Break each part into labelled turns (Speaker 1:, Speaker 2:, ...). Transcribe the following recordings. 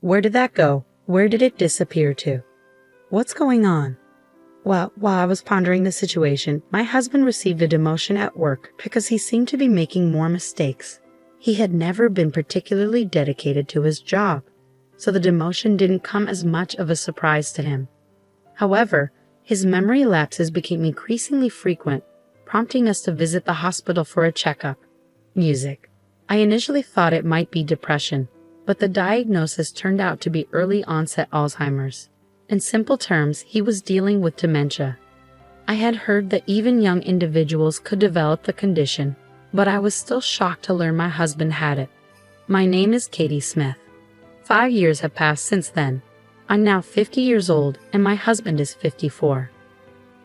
Speaker 1: Where did that go? Where did it disappear to? What's going on? Well, while I was pondering the situation, my husband received a demotion at work because he seemed to be making more mistakes. He had never been particularly dedicated to his job, so the demotion didn't come as much of a surprise to him. However, his memory lapses became increasingly frequent, prompting us to visit the hospital for a checkup. Music. I initially thought it might be depression, but the diagnosis turned out to be early onset Alzheimer's. In simple terms, he was dealing with dementia. I had heard that even young individuals could develop the condition, but I was still shocked to learn my husband had it. My name is Katie Smith. 5 years have passed since then. I'm now 50 years old and my husband is 54.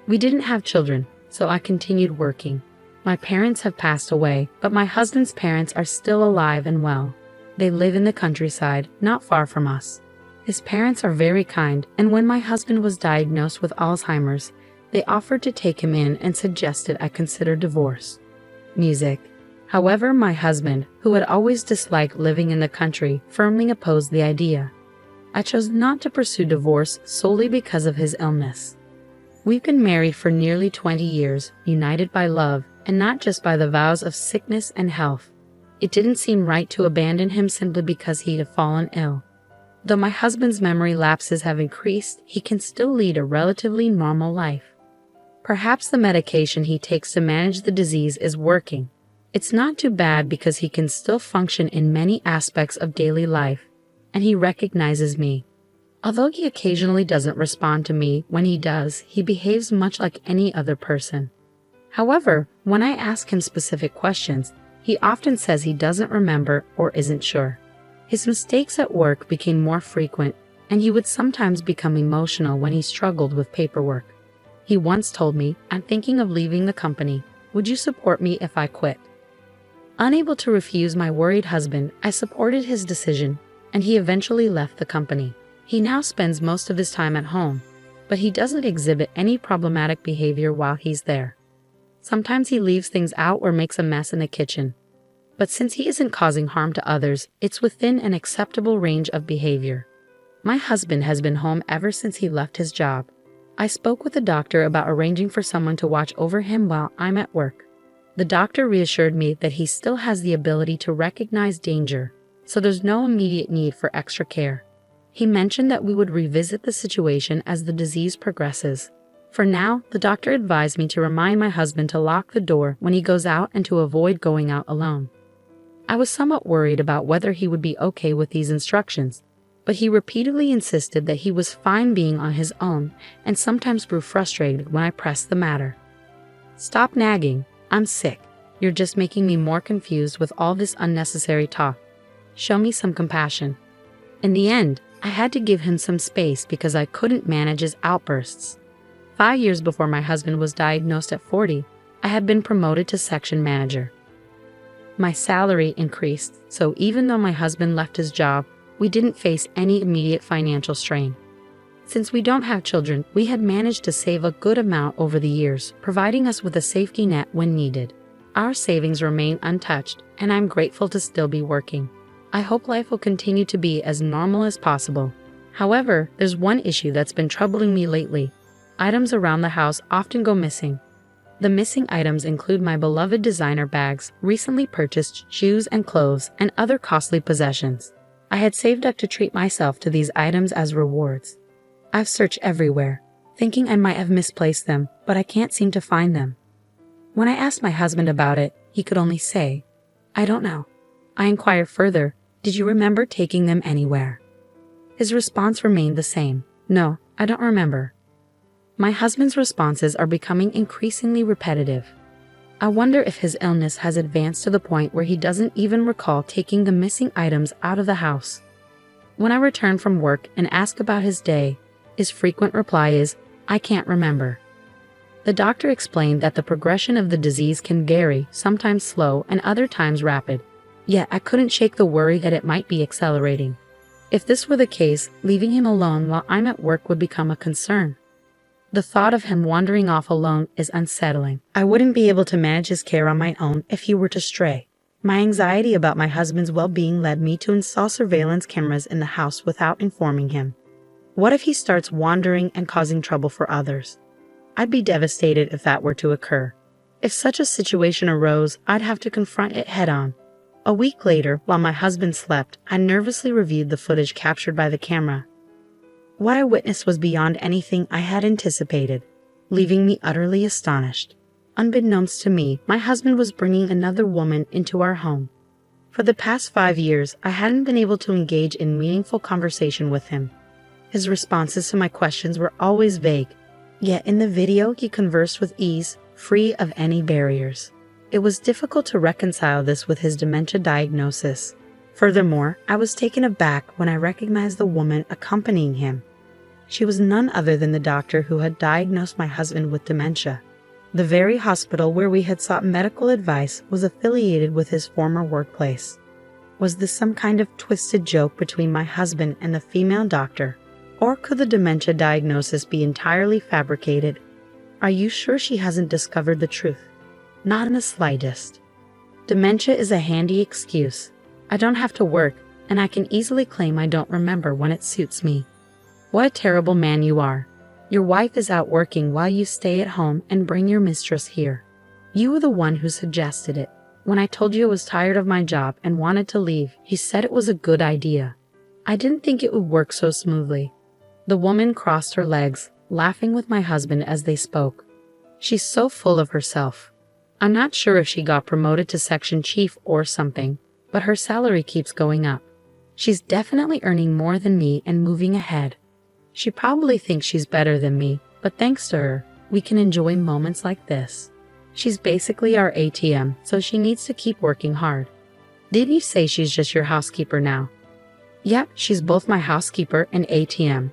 Speaker 1: We didn't have children, so I continued working. My parents have passed away, but my husband's parents are still alive and well. They live in the countryside, not far from us. His parents are very kind, and when my husband was diagnosed with Alzheimer's, they offered to take him in and suggested I consider divorce. Music. However, my husband, who had always disliked living in the country, firmly opposed the idea. I chose not to pursue divorce solely because of his illness. We've been married for nearly 20 years, united by love, and not just by the vows of sickness and health. It didn't seem right to abandon him simply because he had fallen ill. Though my husband's memory lapses have increased, he can still lead a relatively normal life. Perhaps the medication he takes to manage the disease is working. It's not too bad because he can still function in many aspects of daily life, and he recognizes me. Although he occasionally doesn't respond to me, when he does, he behaves much like any other person. However, when I ask him specific questions, he often says he doesn't remember or isn't sure. His mistakes at work became more frequent, and he would sometimes become emotional when he struggled with paperwork. He once told me, "I'm thinking of leaving the company. Would you support me if I quit?" Unable to refuse my worried husband, I supported his decision, and he eventually left the company. He now spends most of his time at home, but he doesn't exhibit any problematic behavior while he's there. Sometimes he leaves things out or makes a mess in the kitchen. But since he isn't causing harm to others, it's within an acceptable range of behavior. My husband has been home ever since he left his job. I spoke with the doctor about arranging for someone to watch over him while I'm at work. The doctor reassured me that he still has the ability to recognize danger, so there's no immediate need for extra care. He mentioned that we would revisit the situation as the disease progresses. For now, the doctor advised me to remind my husband to lock the door when he goes out and to avoid going out alone. I was somewhat worried about whether he would be okay with these instructions, but he repeatedly insisted that he was fine being on his own and sometimes grew frustrated when I pressed the matter. "Stop nagging. I'm sick. You're just making me more confused with all this unnecessary talk. Show me some compassion." In the end, I had to give him some space because I couldn't manage his outbursts. 5 years before my husband was diagnosed at 40, I had been promoted to section manager. My salary increased, so even though my husband left his job, we didn't face any immediate financial strain. Since we don't have children, we had managed to save a good amount over the years, providing us with a safety net when needed. Our savings remain untouched, and I'm grateful to still be working. I hope life will continue to be as normal as possible. However, there's one issue that's been troubling me lately. Items around the house often go missing. The missing items include my beloved designer bags, recently purchased shoes and clothes, and other costly possessions. I had saved up to treat myself to these items as rewards. I've searched everywhere, thinking I might have misplaced them, but I can't seem to find them. When I asked my husband about it, he could only say, "I don't know." I inquired further, "Did you remember taking them anywhere?" His response remained the same, "No, I don't remember." My husband's responses are becoming increasingly repetitive. I wonder if his illness has advanced to the point where he doesn't even recall taking the missing items out of the house. When I return from work and ask about his day, his frequent reply is, "I can't remember." The doctor explained that the progression of the disease can vary, sometimes slow and other times rapid. Yet I couldn't shake the worry that it might be accelerating. If this were the case, leaving him alone while I'm at work would become a concern. The thought of him wandering off alone is unsettling. I wouldn't be able to manage his care on my own if he were to stray. My anxiety about my husband's well-being led me to install surveillance cameras in the house without informing him. What if he starts wandering and causing trouble for others? I'd be devastated if that were to occur. If such a situation arose, I'd have to confront it head-on. A week later, while my husband slept, I nervously reviewed the footage captured by the camera. What I witnessed was beyond anything I had anticipated, leaving me utterly astonished. Unbeknownst to me, my husband was bringing another woman into our home. For the past 5 years, I hadn't been able to engage in meaningful conversation with him. His responses to my questions were always vague, yet in the video he conversed with ease, free of any barriers. It was difficult to reconcile this with his dementia diagnosis. Furthermore, I was taken aback when I recognized the woman accompanying him. She was none other than the doctor who had diagnosed my husband with dementia. The very hospital where we had sought medical advice was affiliated with his former workplace. Was this some kind of twisted joke between my husband and the female doctor? Or could the dementia diagnosis be entirely fabricated? Are you sure she hasn't discovered the truth? Not in the slightest. Dementia is a handy excuse. I don't have to work, and I can easily claim I don't remember when it suits me. What a terrible man you are. Your wife is out working while you stay at home and bring your mistress here. You were the one who suggested it. When I told you I was tired of my job and wanted to leave, you said it was a good idea. I didn't think it would work so smoothly. The woman crossed her legs, laughing with my husband as they spoke. She's so full of herself. I'm not sure if she got promoted to section chief or something, but her salary keeps going up. She's definitely earning more than me and moving ahead. She probably thinks she's better than me, but thanks to her, we can enjoy moments like this. She's basically our ATM, so she needs to keep working hard. Didn't you say she's just your housekeeper now? Yep, she's both my housekeeper and ATM.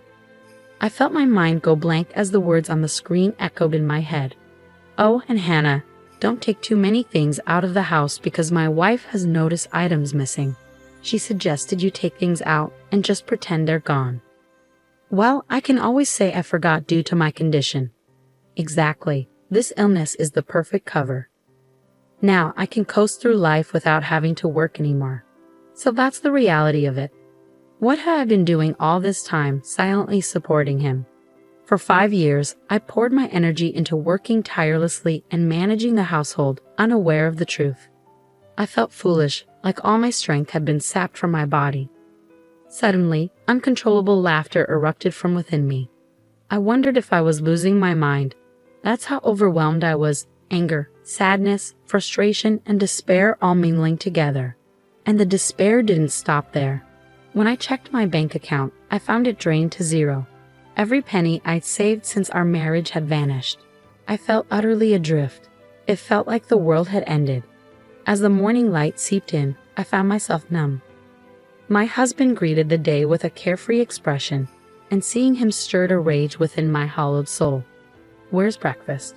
Speaker 1: I felt my mind go blank as the words on the screen echoed in my head. Oh, and Hannah, don't take too many things out of the house because my wife has noticed items missing. She suggested you take things out and just pretend they're gone. Well, I can always say I forgot due to my condition. Exactly. This illness is the perfect cover. Now I can coast through life without having to work anymore. So that's the reality of it. What have I been doing all this time, silently supporting him? For 5 years, I poured my energy into working tirelessly and managing the household, unaware of the truth. I felt foolish, like all my strength had been sapped from my body. Suddenly, uncontrollable laughter erupted from within me. I wondered if I was losing my mind. That's how overwhelmed I was, anger, sadness, frustration, and despair all mingling together. And the despair didn't stop there. When I checked my bank account, I found it drained to zero. Every penny I'd saved since our marriage had vanished. I felt utterly adrift. It felt like the world had ended. As the morning light seeped in, I found myself numb. My husband greeted the day with a carefree expression, and seeing him stirred a rage within my hollowed soul. Where's breakfast?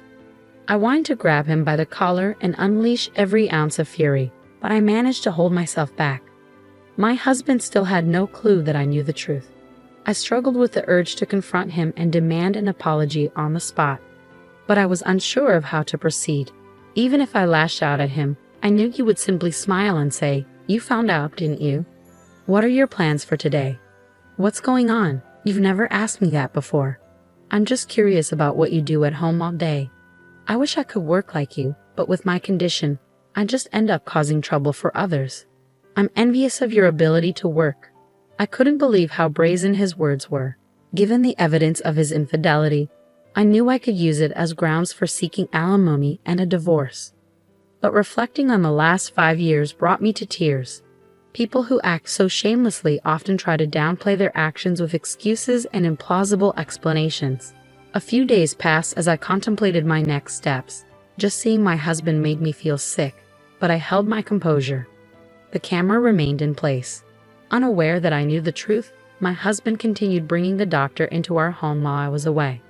Speaker 1: I wanted to grab him by the collar and unleash every ounce of fury, but I managed to hold myself back. My husband still had no clue that I knew the truth. I struggled with the urge to confront him and demand an apology on the spot, but I was unsure of how to proceed. Even if I lashed out at him, I knew he would simply smile and say, "You found out, didn't you? What are your plans for today? What's going on? You've never asked me that before. I'm just curious about what you do at home all day. I wish I could work like you, but with my condition, I just end up causing trouble for others. I'm envious of your ability to work." I couldn't believe how brazen his words were. Given the evidence of his infidelity, I knew I could use it as grounds for seeking alimony and a divorce. But reflecting on the last 5 years brought me to tears. People who act so shamelessly often try to downplay their actions with excuses and implausible explanations. A few days passed as I contemplated my next steps. Just seeing my husband made me feel sick, but I held my composure. The camera remained in place. Unaware that I knew the truth, my husband continued bringing the doctor into our home while I was away.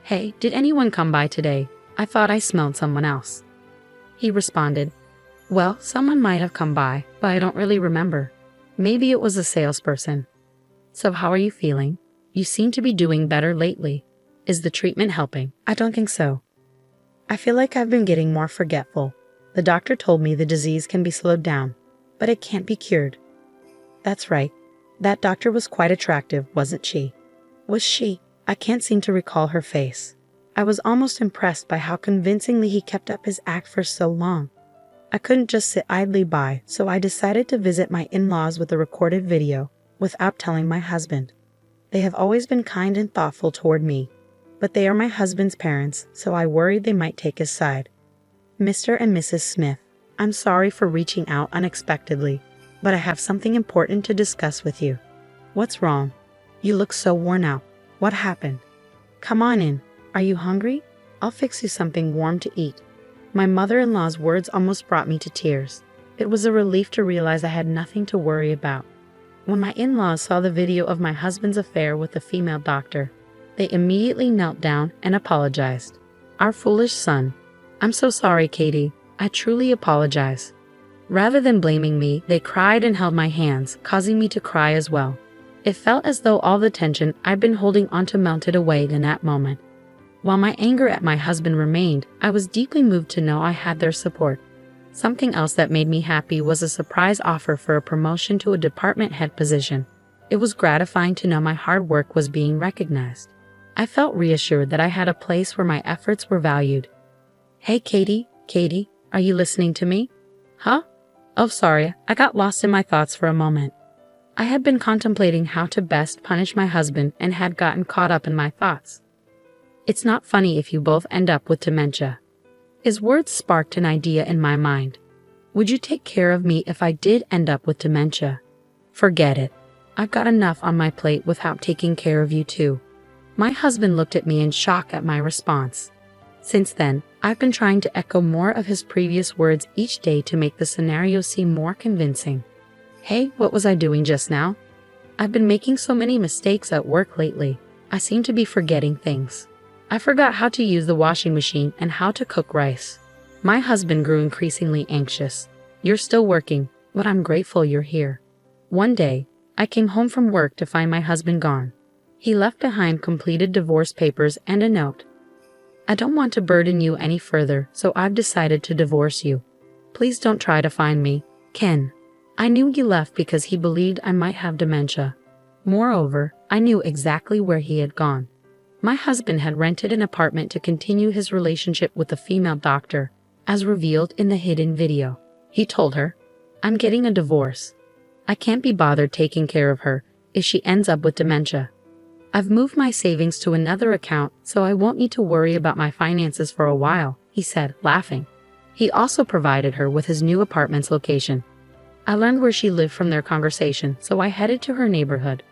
Speaker 1: "Hey, did anyone come by today? I thought I smelled someone else." He responded, "Well, someone might have come by, but I don't really remember. Maybe it was a salesperson." "So how are you feeling? You seem to be doing better lately. Is the treatment helping?" "I don't think so. I feel like I've been getting more forgetful. The doctor told me the disease can be slowed down, but it can't be cured. That's right. That doctor was quite attractive, wasn't she? Was she? I can't seem to recall her face. I was almost impressed by how convincingly he kept up his act for so long. I couldn't just sit idly by, so I decided to visit my in-laws with a recorded video, without telling my husband. They have always been kind and thoughtful toward me, but they are my husband's parents, so I worried they might take his side. Mr. and Mrs. Smith, I'm sorry for reaching out unexpectedly, but I have something important to discuss with you. What's wrong? You look so worn out. What happened? Come on in. Are you hungry? I'll fix you something warm to eat. My mother-in-law's words almost brought me to tears. It was a relief to realize I had nothing to worry about. When my in-laws saw the video of my husband's affair with the female doctor, they immediately knelt down and apologized. Our foolish son. I'm so sorry, Katie. I truly apologize. Rather than blaming me, they cried and held my hands, causing me to cry as well. It felt as though all the tension I'd been holding onto melted away in that moment. While my anger at my husband remained, I was deeply moved to know I had their support. Something else that made me happy was a surprise offer for a promotion to a department head position. It was gratifying to know my hard work was being recognized. I felt reassured that I had a place where my efforts were valued. Hey, Katie, are you listening to me? Huh? Oh, sorry, I got lost in my thoughts for a moment. I had been contemplating how to best punish my husband and had gotten caught up in my thoughts. It's not funny if you both end up with dementia. His words sparked an idea in my mind. Would you take care of me if I did end up with dementia? Forget it. I've got enough on my plate without taking care of you too. My husband looked at me in shock at my response. Since then, I've been trying to echo more of his previous words each day to make the scenario seem more convincing. Hey, what was I doing just now? I've been making so many mistakes at work lately. I seem to be forgetting things. I forgot how to use the washing machine and how to cook rice. My husband grew increasingly anxious. You're still working, but I'm grateful you're here. One day, I came home from work to find my husband gone. He left behind completed divorce papers and a note. I don't want to burden you any further, so I've decided to divorce you. Please don't try to find me, Ken. I knew he left because he believed I might have dementia. Moreover, I knew exactly where he had gone. My husband had rented an apartment to continue his relationship with the female doctor, as revealed in the hidden video. He told her, I'm getting a divorce. I can't be bothered taking care of her if she ends up with dementia. I've moved my savings to another account so I won't need to worry about my finances for a while, he said, laughing. He also provided her with his new apartment's location. I learned where she lived from their conversation, so I headed to her neighborhood.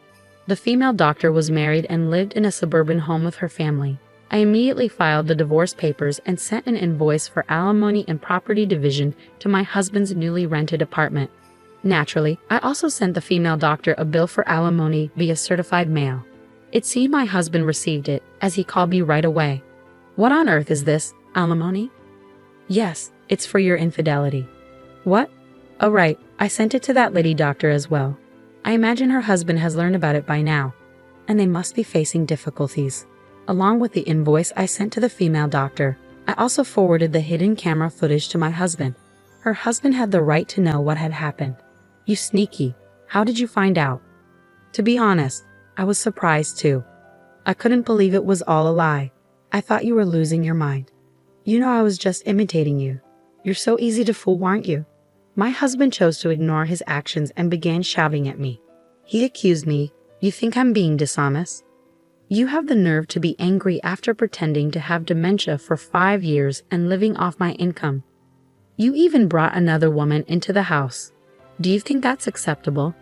Speaker 1: The female doctor was married and lived in a suburban home with her family. I immediately filed the divorce papers and sent an invoice for alimony and property division to my husband's newly rented apartment. Naturally, I also sent the female doctor a bill for alimony via certified mail. It seemed my husband received it, as he called me right away. What on earth is this, alimony? Yes, it's for your infidelity. What? Oh right, I sent it to that lady doctor as well. I imagine her husband has learned about it by now, and they must be facing difficulties. Along with the invoice I sent to the female doctor, I also forwarded the hidden camera footage to my husband. Her husband had the right to know what had happened. You sneaky, how did you find out? To be honest, I was surprised too. I couldn't believe it was all a lie. I thought you were losing your mind. You know I was just imitating you. You're so easy to fool, aren't you? My husband chose to ignore his actions and began shouting at me. He accused me, you think I'm being dishonest? You have the nerve to be angry after pretending to have dementia for 5 years and living off my income. You even brought another woman into the house. Do you think that's acceptable?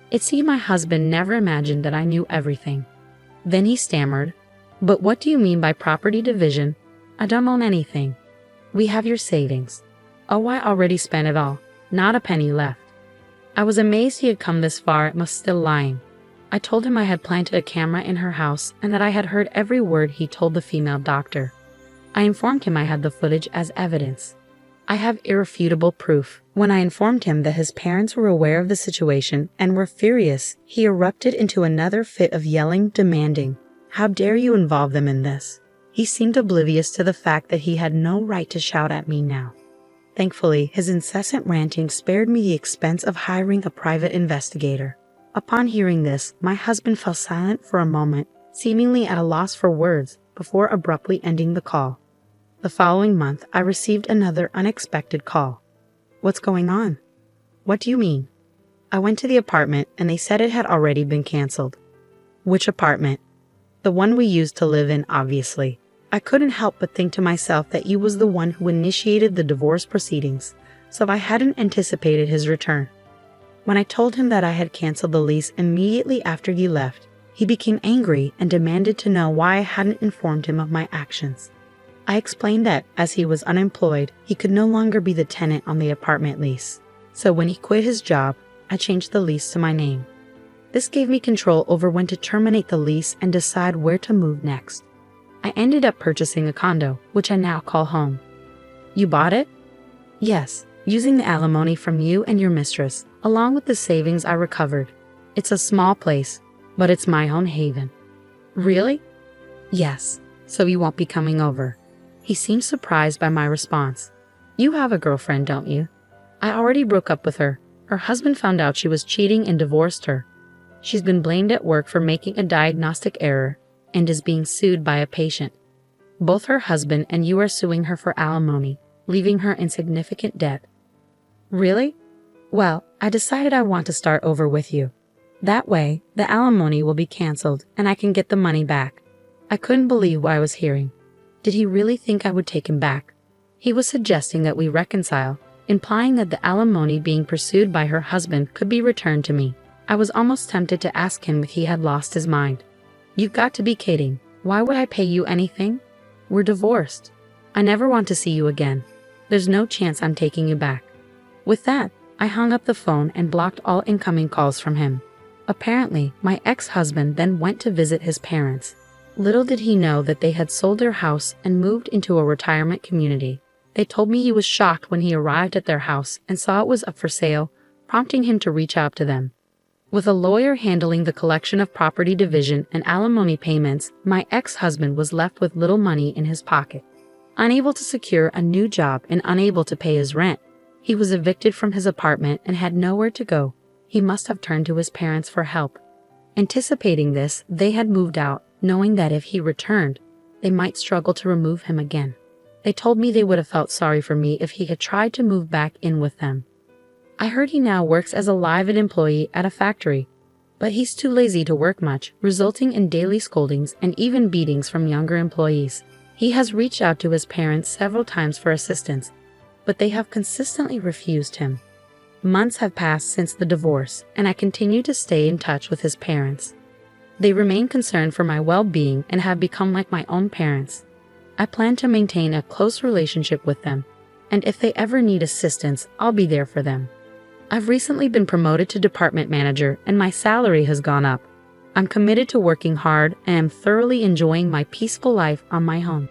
Speaker 1: It seemed my husband never imagined that I knew everything. Then he stammered, but what do you mean by property division? I don't own anything. We have your savings. Oh, I already spent it all. Not a penny left. I was amazed he had come this far and was still lying. I told him I had planted a camera in her house and that I had heard every word he told the female doctor. I informed him I had the footage as evidence. I have irrefutable proof. When I informed him that his parents were aware of the situation and were furious, he erupted into another fit of yelling, demanding, "How dare you involve them in this?" He seemed oblivious to the fact that he had no right to shout at me now. Thankfully, his incessant ranting spared me the expense of hiring a private investigator. Upon hearing this, my husband fell silent for a moment, seemingly at a loss for words, before abruptly ending the call. The following month, I received another unexpected call. "What's going on?" "What do you mean?" I went to the apartment and they said it had already been canceled. "Which apartment?" "The one we used to live in, obviously." I couldn't help but think to myself that he was the one who initiated the divorce proceedings, so I hadn't anticipated his return. When I told him that I had canceled the lease immediately after he left, he became angry and demanded to know why I hadn't informed him of my actions. I explained that, as he was unemployed, he could no longer be the tenant on the apartment lease. So when he quit his job, I changed the lease to my name. This gave me control over when to terminate the lease and decide where to move next. I ended up purchasing a condo, which I now call home. "You bought it?" "Yes, using the alimony from you and your mistress, along with the savings I recovered. It's a small place, but it's my own haven." "Really?" "Yes, so you won't be coming over." He seemed surprised by my response. "You have a girlfriend, don't you?" "I already broke up with her. Her husband found out she was cheating and divorced her. She's been blamed at work for making a diagnostic error and is being sued by a patient. Both her husband and you are suing her for alimony, leaving her in significant debt." "Really? Well, I decided I want to start over with you. That way, the alimony will be canceled and I can get the money back." I couldn't believe what I was hearing. Did he really think I would take him back? He was suggesting that we reconcile, implying that the alimony being pursued by her husband could be returned to me. I was almost tempted to ask him if he had lost his mind. "You've got to be kidding. Why would I pay you anything? We're divorced. I never want to see you again. There's no chance I'm taking you back." With that, I hung up the phone and blocked all incoming calls from him. Apparently, my ex-husband then went to visit his parents. Little did he know that they had sold their house and moved into a retirement community. They told me he was shocked when he arrived at their house and saw it was up for sale, prompting him to reach out to them. With a lawyer handling the collection of property division and alimony payments, my ex-husband was left with little money in his pocket. Unable to secure a new job and unable to pay his rent, he was evicted from his apartment and had nowhere to go. He must have turned to his parents for help. Anticipating this, they had moved out, knowing that if he returned, they might struggle to remove him again. They told me they would have felt sorry for me if he had tried to move back in with them. I heard he now works as a live-in employee at a factory, but he's too lazy to work much, resulting in daily scoldings and even beatings from younger employees. He has reached out to his parents several times for assistance, but they have consistently refused him. Months have passed since the divorce, and I continue to stay in touch with his parents. They remain concerned for my well-being and have become like my own parents. I plan to maintain a close relationship with them, and if they ever need assistance, I'll be there for them. I've recently been promoted to department manager and my salary has gone up. I'm committed to working hard and am thoroughly enjoying my peaceful life on my own.